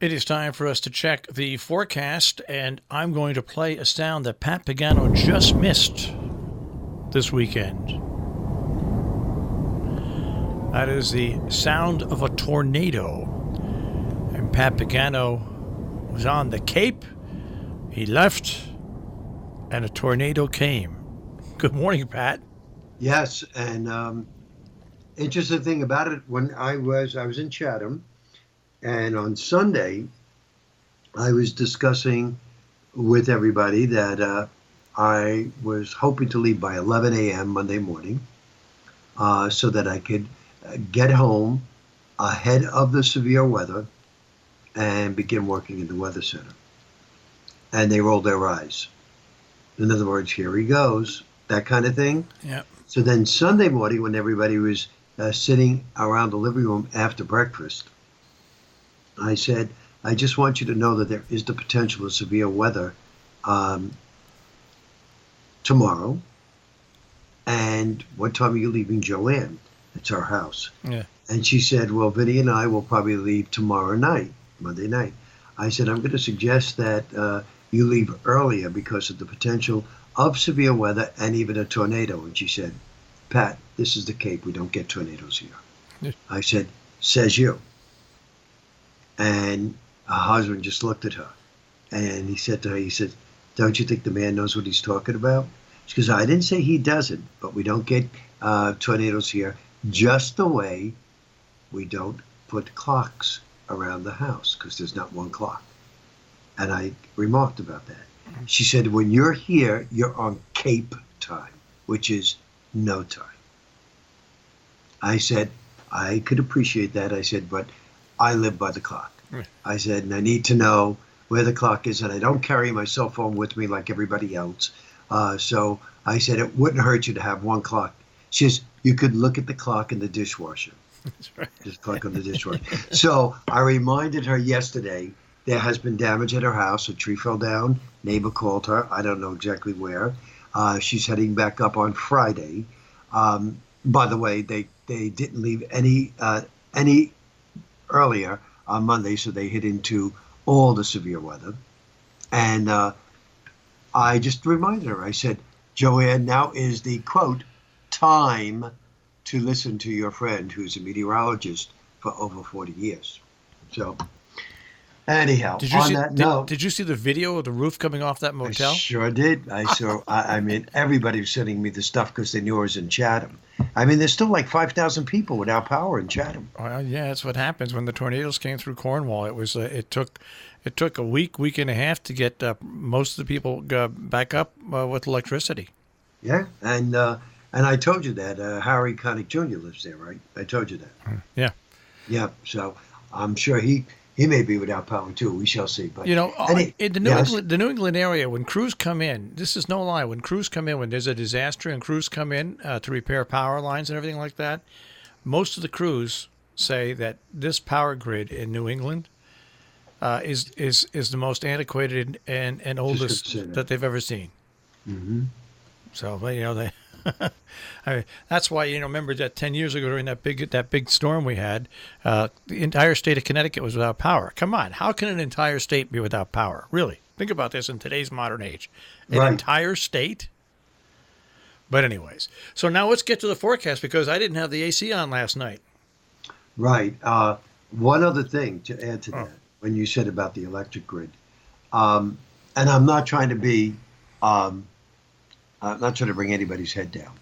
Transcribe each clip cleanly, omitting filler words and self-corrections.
It is time for us to check the forecast, and I'm going to play a sound that Pat Pagano just missed this weekend. That is the sound of a tornado. And Pat Pagano was on the Cape. He left, and a tornado came. Good morning, Pat. Yes, and interesting thing about it, when I was in Chatham, and on Sunday, I was discussing with everybody that I was hoping to leave by 11 a.m. Monday morning, so that I could get home ahead of the severe weather and begin working in the weather center. And they rolled their eyes. In other words, here he goes, that kind of thing. Yeah. So then Sunday morning, when everybody was sitting around the living room after breakfast, I said, I just want you to know that there is the potential of severe weather tomorrow. And what time are you leaving Joanne? It's our house. Yeah. And she said, well, Vinny and I will probably leave tomorrow night, Monday night. I said, I'm going to suggest that you leave earlier because of the potential of severe weather and even a tornado. And she said, Pat, this is the Cape. We don't get tornadoes here. Yeah. I said, says you. And her husband just looked at her. And he said to her, he said, don't you think the man knows what he's talking about? She goes, I didn't say he doesn't, but we don't get tornadoes here, just the way we don't put clocks around the house because there's not one clock. And I remarked about that. She said, when you're here, you're on Cape time, which is no time. I said, I could appreciate that. I said, but I live by the clock. Right. I said, and I need to know where the clock is, and I don't carry my cell phone with me like everybody else. So I said, it wouldn't hurt you to have one clock. She says, you could look at the clock in the dishwasher. That's right. Just click on the dishwasher. So I reminded her yesterday there has been damage at her house. A tree fell down. Neighbor called her. I don't know exactly where. She's heading back up on Friday. By the way, they didn't leave any earlier on Monday, so they hit into all the severe weather. And I just reminded her, I said, Joanne, now is the, quote, time to listen to your friend who's a meteorologist for over 40 years. So anyhow, did you see the video of the roof coming off that motel? I sure did. I mean, everybody was sending me the stuff because they knew I was in Chatham. I mean, there's still like 5,000 people without power in Chatham. Well, yeah, that's what happens when the tornadoes came through Cornwall. It was it took a week and a half to get most of the people back up with electricity. Yeah, and I told you that Harry Connick Jr. lives there, right? I told you that. Yeah. Yeah. So I'm sure he may be without power too. We shall see. But in the New England area, when crews come in, this is no lie. When crews come in, when there's a disaster and crews come in to repair power lines and everything like that, most of the crews say that this power grid in New England is the most antiquated and oldest that they've ever seen. Mm-hmm. So they. That's why, remember that 10 years ago during that big storm we had, the entire state of Connecticut was without power. Come on, how can an entire state be without power? Really, think about this in today's modern age. An entire state? But anyways, so now let's get to the forecast because I didn't have the AC on last night. Right. One other thing to add to that, when you said about the electric grid, and I'm not trying to be... not trying to bring anybody's head down.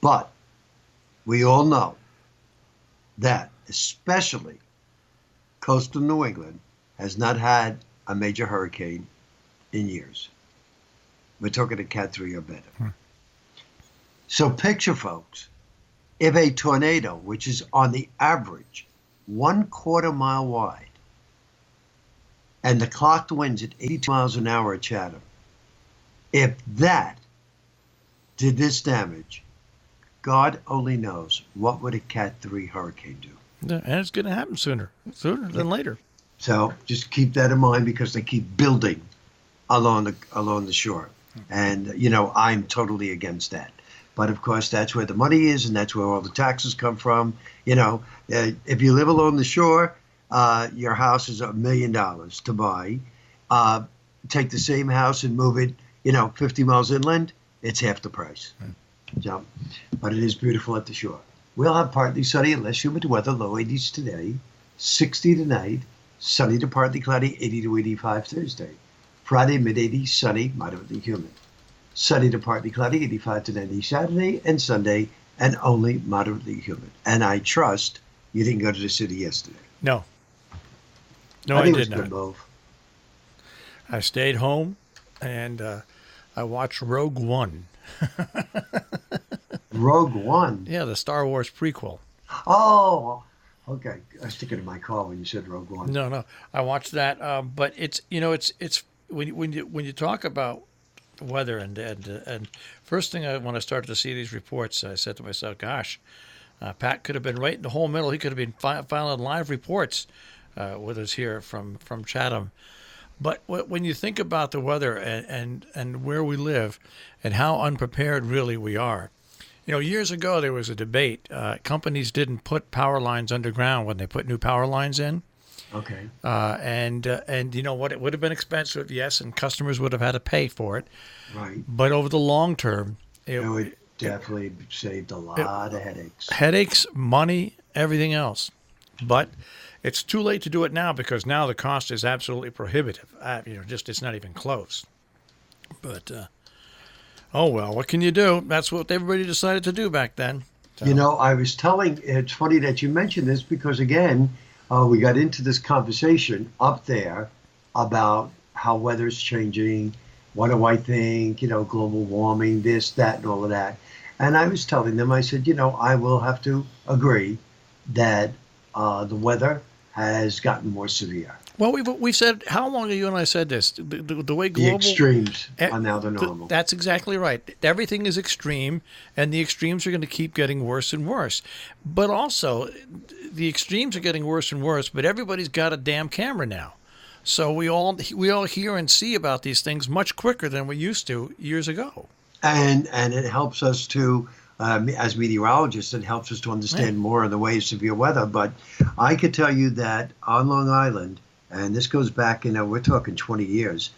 But we all know that especially coastal New England has not had a major hurricane in years. We're talking a Cat 3 or better. So picture, folks, if a tornado, which is on the average 1/4 mile wide, and the clocked winds at 82 miles an hour at Chatham, if that did this damage, God only knows what would a Cat 3 hurricane do. And it's going to happen sooner than later. So just keep that in mind because they keep building along the shore. And, I'm totally against that. But, of course, that's where the money is and that's where all the taxes come from. If you live along the shore, your house is $1 million to buy. Uh, take the same house and move it, 50 miles inland, it's half the price. So, but it is beautiful at the shore. We'll have partly sunny and less humid weather, low 80s today, 60 tonight, sunny to partly cloudy, 80 to 85 Thursday. Friday, mid-80s, sunny, moderately humid. Sunny to partly cloudy, 85 to 90 Saturday and Sunday, and only moderately humid. And I trust you didn't go to the city yesterday. No. No, I I think it did was a not. good move. I stayed home and I watched Rogue One. Rogue One. Yeah, the Star Wars prequel. Oh, okay. I was thinking of my car when you said Rogue One. No, I watched that. But it's it's when you talk about weather and first thing when I started to see these reports, I said to myself, "Gosh, Pat could have been right in the whole middle. He could have been filing live reports with us here from Chatham." But when you think about the weather and where we live and how unprepared really we are, years ago there was a debate. Companies didn't put power lines underground when they put new power lines in. Okay. And you know what? It would have been expensive, yes, and customers would have had to pay for it. Right. But over the long term, It would definitely saved a lot of headaches. headaches, money, everything else. But it's too late to do it now because now the cost is absolutely prohibitive. Just it's not even close. But oh well, what can you do? That's what everybody decided to do back then. So. I was telling, it's funny that you mentioned this because, again, we got into this conversation up there about how weather's changing. What do I think? Global warming, this, that, and all of that. And I was telling them, I said, I will have to agree that the weather has gotten more severe. Well, we've said, how long have you and I said this? The way global... The extremes are now the normal. That's exactly right. Everything is extreme, and the extremes are going to keep getting worse and worse. But also, the extremes are getting worse and worse, but everybody's got a damn camera now. So we all hear and see about these things much quicker than we used to years ago. And it helps us to... as meteorologists, it helps us to understand more of the way of severe weather. But I could tell you that on Long Island, and this goes back, we're talking 20 years,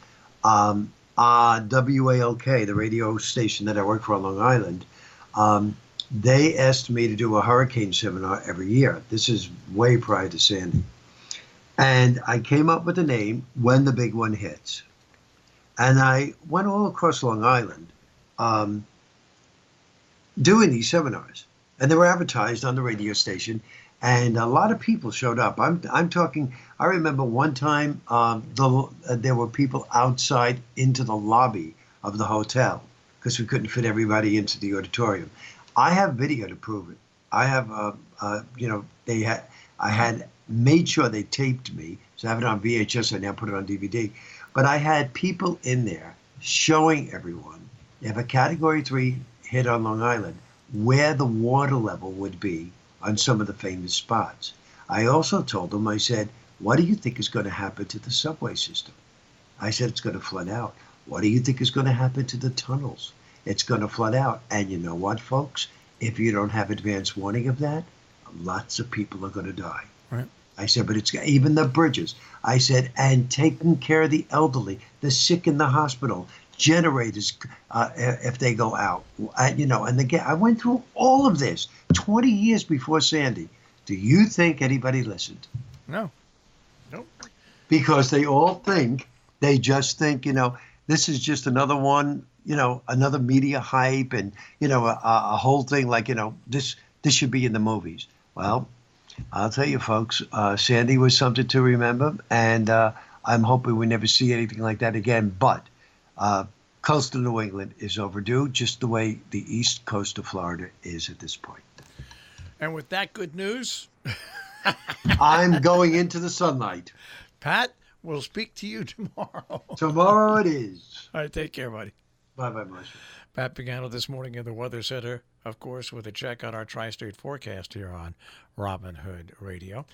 WALK, the radio station that I work for on Long Island, they asked me to do a hurricane seminar every year. This is way prior to Sandy. And I came up with the name, When the Big One Hits. And I went all across Long Island, doing these seminars, and they were advertised on the radio station, and a lot of people showed up. I'm talking. I remember one time there were people outside into the lobby of the hotel because we couldn't fit everybody into the auditorium. I have video to prove it. I have, I had made sure they taped me, so I have it on VHS. I now put it on DVD. But I had people in there showing everyone if a Category 3 hit on Long Island, where the water level would be on some of the famous spots. I also told them, I said, what do you think is going to happen to the subway system? I said, it's going to flood out. What do you think is going to happen to the tunnels? It's going to flood out. And you know what, folks? If you don't have advance warning of that, lots of people are going to die. Right. I said, but it's even the bridges. I said, and taking care of the elderly, the sick in the hospital, generators if they go out, and again, I went through all of this 20 years before Sandy. Do you think anybody listened? No. Nope. Because they just think, this is just another one, another media hype and, a whole thing like, this should be in the movies. Well, I'll tell you, folks, Sandy was something to remember, and I'm hoping we never see anything like that again. But coastal New England is overdue, just the way the east coast of Florida is at this point. And with that good news, I'm going into the sunlight. Pat, we'll speak to you tomorrow. Tomorrow it is. All right, take care, buddy. Bye-bye, Marshall. Pat Pagano this morning in the Weather Center, of course, with a check on our tri-state forecast here on Robin Hood Radio.